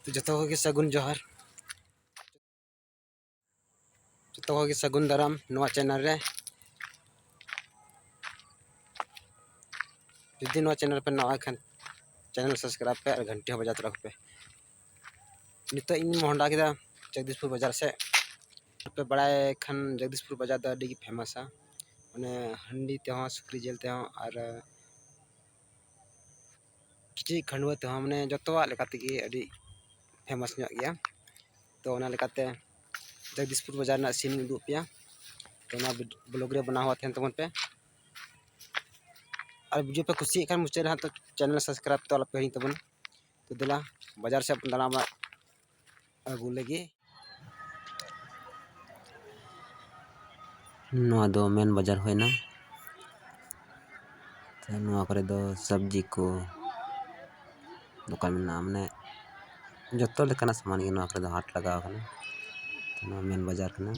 जो के सगुन जोहार जो के सगुन दाराम नवा चैनल रे जुदी नवा चैनल पे नवा खान चैनल सब्सक्राइब पे और घंटी बजा रख पे नित इन मोहंडा के जगदीशपुर बाजार से पे बड़ा खान जगदीशपुर बाजार दा अड़ी फेमस माने हंडी ते सुक्री जेल ते और किची खंडुआ ते माने जतवा लेकाते की अड़ी फेमस ᱧᱚᱜ गया तो ओना लेकाते जगदीशपुर बाजार ना सीन उदुग पे तो ना ब्लॉग रे बना हुआ थे तमन पे और वीडियो पे खुशी खान मुझे रहा तो चैनल सब्सक्राइब तो पे ही तबन तो दिला बाजार से अपन दाना अगू लगी नवा दो मेन बाजार होना तो नवा करे दो सब्जी को दुकान में माने जो लेकाना सामान के नवा करे दो हाट लगा करना तो नवा मेन बाजार करना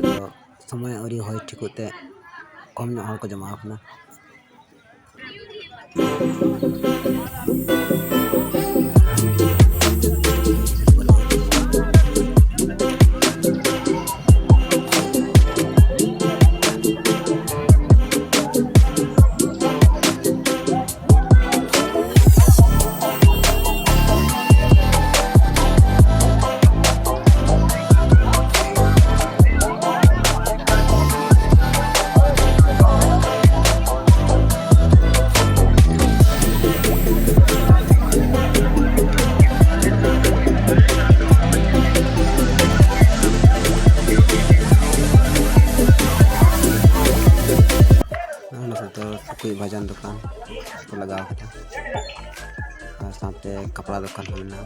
तो समय और हो ठीक होते कम हर को जमा करना कोई भजन दुकान तो लगा और साथ कपड़ा दुकान होना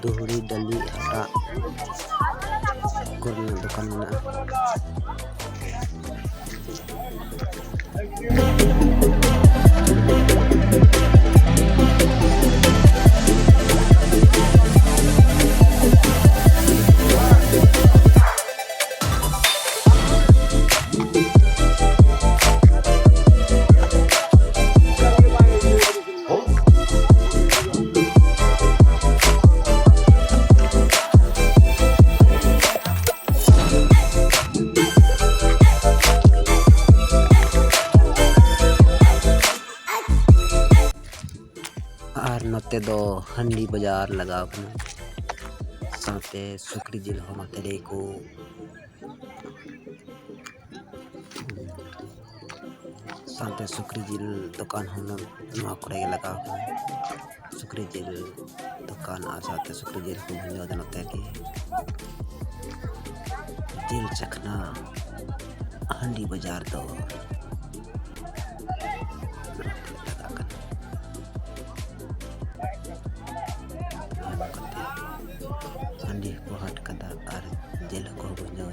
दुहरी डली आटा दुकान दो हंडी बाजार लगा साथे सुकरी जिल हो नोते को साथे सुकरी जिल दुकान हो नवा करे लगा सुकरी जिल दुकान आ साथे सुकरी जिल को भंजो नोते की जिल चखना हंडी बाजार दो हंडी को हट कदा और जिल को भंजो